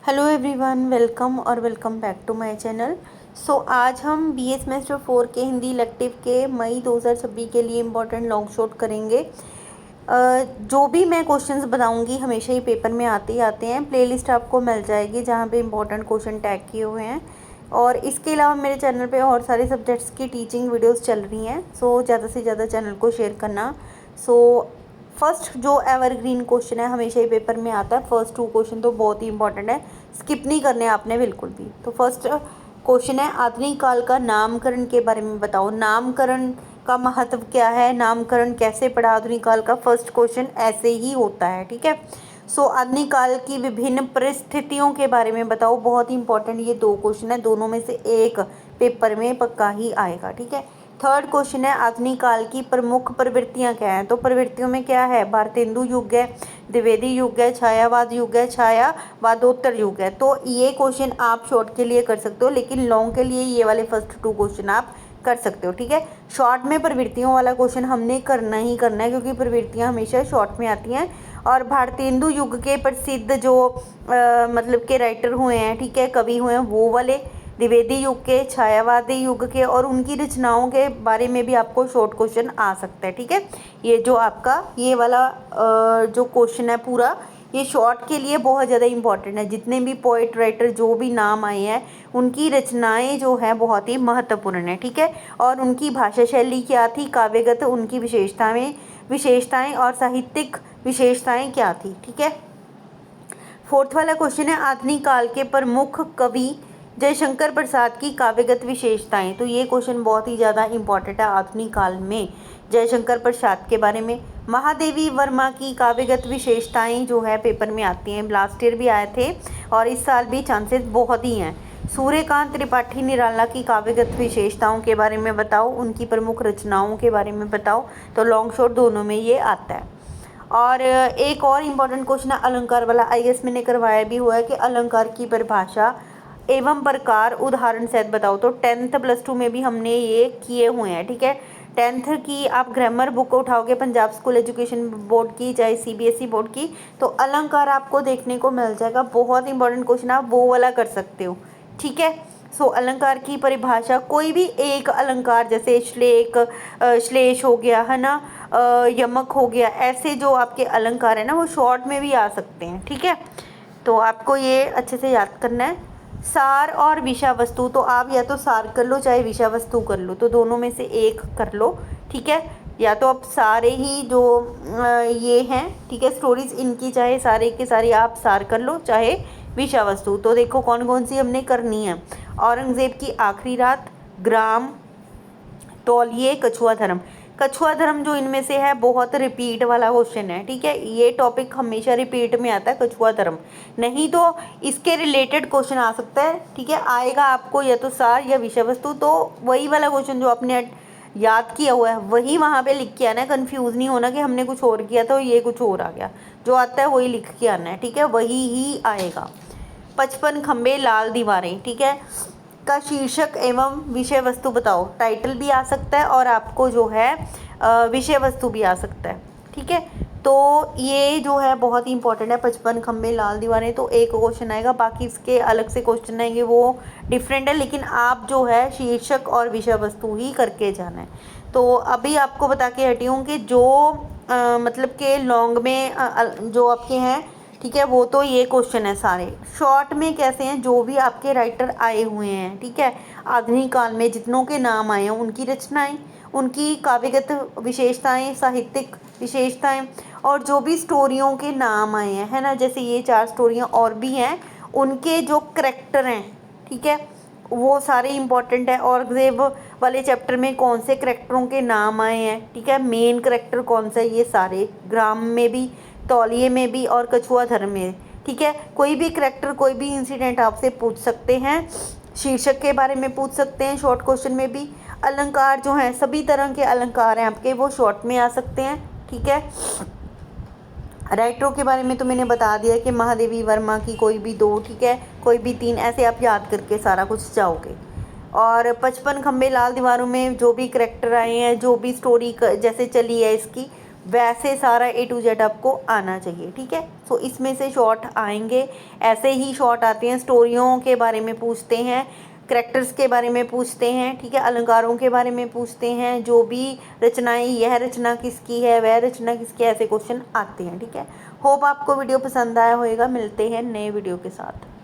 Hello everyone, welcome back to my channel. आज हम BA semester 4 के हिंदी इलेक्टिव के मई 2026 के लिए इम्पोर्टेंट लॉन्ग शॉट करेंगे। जो भी मैं क्वेश्चंस बताऊंगी हमेशा ही पेपर में आते ही आते हैं। प्लेलिस्ट आपको मिल जाएगी जहां पे इम्पोर्टेंट क्वेश्चन टैग किए हुए हैं। और इसके अलावा मेरे चैनल पे और सारे सब्जेक्ट्स की टीचिंग वीडियोस चल रही हैं। ज़्यादा से ज़्यादा चैनल को शेयर करना। फर्स्ट जो एवरग्रीन क्वेश्चन है हमेशा ही पेपर में आता है। फर्स्ट 2 क्वेश्चन तो बहुत ही इंपॉर्टेंट है, स्किप नहीं करने आपने बिल्कुल भी। तो फर्स्ट क्वेश्चन है, आधुनिक काल का नामकरण के बारे में बताओ। नामकरण का महत्व क्या है, नामकरण कैसे पड़ा आधुनिक काल का। फर्स्ट क्वेश्चन ऐसे ही होता है, ठीक है। आधुनिक काल की विभिन्न परिस्थितियों के बारे में बताओ। बहुत ही इंपॉर्टेंट ये 2 क्वेश्चन है, दोनों में से एक पेपर में पक्का ही आएगा, ठीक है। थर्ड क्वेश्चन है, आधुनिक काल की प्रमुख प्रवृत्तियां क्या हैं। तो प्रवृत्तियों में क्या है, भारतेंदु युग है, द्विवेदी युग है, छायावाद युग है, छायावादोत्तर युग है। तो ये क्वेश्चन आप शॉर्ट के लिए कर सकते हो, लेकिन लॉन्ग के लिए ये वाले फर्स्ट 2 क्वेश्चन आप कर सकते हो, ठीक है। शॉर्ट में प्रवृत्तियों वाला क्वेश्चन हमने करना ही करना है, क्योंकि प्रवृत्तियां हमेशा शॉर्ट में आती हैं। और भारतेंदु युग के प्रसिद्ध जो मतलब के राइटर हुए हैं, ठीक है, कवि हुए हैं, वो वाले। द्विवेदी युग के, छायावादी युग के और उनकी रचनाओं के बारे में भी आपको शॉर्ट क्वेश्चन आ सकता है, ठीक है। ये जो आपका ये वाला जो क्वेश्चन है पूरा, ये शॉर्ट के लिए बहुत ज़्यादा इंपॉर्टेंट है। जितने भी पोइट राइटर जो भी नाम आए हैं, उनकी रचनाएं जो है बहुत ही महत्वपूर्ण है, ठीक है। और उनकी भाषा शैली क्या थी, काव्यगत उनकी विशेषताएं और साहित्यिक विशेषताएं क्या थी, ठीक है। फोर्थ वाला क्वेश्चन है, आधुनिक काल के प्रमुख कवि जयशंकर प्रसाद की काव्यगत विशेषताएं। तो ये क्वेश्चन बहुत ही ज़्यादा इंपॉर्टेंट है आधुनिक काल में जयशंकर प्रसाद के बारे में। महादेवी वर्मा की काव्यगत विशेषताएं जो है पेपर में आती हैं, लास्ट ईयर भी आए थे और इस साल भी चांसेस बहुत ही हैं। सूर्यकांत त्रिपाठी निराला की काव्यगत विशेषताओं के बारे में बताओ, उनकी प्रमुख रचनाओं के बारे में बताओ। तो लॉन्ग शॉर्ट दोनों में ये आता है। और एक और इम्पॉर्टेंट क्वेश्चन है अलंकार वाला, आई गेस मैंने करवाया भी हुआ है कि अलंकार की परिभाषा एवं प्रकार उदाहरण सहित बताओ। तो 10th +2 में भी हमने ये किए हुए हैं, ठीक है। 10th की आप ग्रामर बुक उठाओगे पंजाब स्कूल एजुकेशन बोर्ड की, चाहे सीबीएसई बोर्ड की, तो अलंकार आपको देखने को मिल जाएगा। बहुत इंपॉर्टेंट क्वेश्चन, आप वो वाला कर सकते हो, ठीक है। अलंकार की परिभाषा, कोई भी एक अलंकार, जैसे श्लेष हो गया है ना, यमक हो गया, ऐसे जो आपके अलंकार है ना वो शॉर्ट में भी आ सकते हैं, ठीक है। तो आपको ये अच्छे से याद करना है। सार और विषय वस्तु, तो आप या तो सार कर लो चाहे विषय वस्तु कर लो, तो दोनों में से एक कर लो, ठीक है। या तो आप सारे ही जो ये हैं, ठीक है, स्टोरीज इनकी, चाहे सारे के सारे आप सार कर लो चाहे विषय वस्तु। तो देखो कौन कौन सी हमने करनी है। औरंगजेब की आखिरी रात, ग्राम, तौलिए, कछुआ धर्म। कछुआ धर्म जो इनमें से है बहुत रिपीट वाला क्वेश्चन है, ठीक है। ये टॉपिक हमेशा रिपीट में आता है, कछुआ धर्म। नहीं तो इसके रिलेटेड क्वेश्चन आ सकता है, ठीक है। आएगा आपको या तो सार या विषय वस्तु, तो वही वाला क्वेश्चन जो आपने याद किया हुआ है वही वहाँ पे लिख के आना है। कंफ्यूज नहीं होना कि हमने कुछ और किया था ये कुछ और आ गया। जो आता है वही लिख के आना है, ठीक है, वही ही आएगा। 55 खंबे लाल दीवारें, ठीक है, का शीर्षक एवं विषय वस्तु बताओ। टाइटल भी आ सकता है और आपको जो है विषय वस्तु भी आ सकता है, ठीक है। तो ये जो है बहुत ही इंपॉर्टेंट है, 55 खंबे लाल दीवारें। तो एक क्वेश्चन आएगा, बाकी इसके अलग से क्वेश्चन आएंगे वो डिफरेंट है, लेकिन आप जो है शीर्षक और विषय वस्तु ही करके जाना है। तो अभी आपको बता के हटी हूँ कि जो मतलब के लॉन्ग में जो आपके हैं, ठीक है, वो तो ये क्वेश्चन है सारे। शॉर्ट में कैसे हैं, जो भी आपके राइटर आए हुए हैं, ठीक है, आधुनिक काल में जितनों के नाम आए हैं, उनकी रचनाएं, उनकी काव्यगत विशेषताएं, साहित्यिक विशेषताएं, और जो भी स्टोरियों के नाम आए हैं, है ना, जैसे ये 4 स्टोरियाँ और भी हैं, उनके जो करैक्टर हैं, ठीक है, वो सारे इंपॉर्टेंट है। औरंगजेब वाले चैप्टर में कौन से करैक्टरों के नाम आए हैं, ठीक है, मेन करैक्टर कौन सा है, ये सारे, ग्राम में भी, तौलिए में भी और कछुआ धर्म में, ठीक है। कोई भी करैक्टर, कोई भी इंसिडेंट आपसे पूछ सकते हैं। शीर्षक के बारे में पूछ सकते हैं शॉर्ट क्वेश्चन में भी। अलंकार जो हैं, सभी तरह के अलंकार हैं आपके, वो शॉर्ट में आ सकते हैं, ठीक है। राइटरों के बारे में तो मैंने बता दिया कि महादेवी वर्मा की कोई भी 2, ठीक है, कोई भी 3, ऐसे आप याद करके सारा कुछ जाओगे। और 55 खंबे लाल दीवारों में जो भी करैक्टर आए हैं, जो भी स्टोरी जैसे चली है इसकी, वैसे सारा A to Z आपको आना चाहिए, ठीक है। सो इसमें से शॉर्ट आएंगे, ऐसे ही शॉर्ट आते हैं, स्टोरियों के बारे में पूछते हैं, करैक्टर्स के बारे में पूछते हैं, ठीक है, अलंकारों के बारे में पूछते हैं, जो भी रचनाएं, यह रचना किसकी है, वह रचना किसकी है, ऐसे क्वेश्चन आते हैं, ठीक है। होप आपको वीडियो पसंद आया होगा। मिलते हैं नए वीडियो के साथ।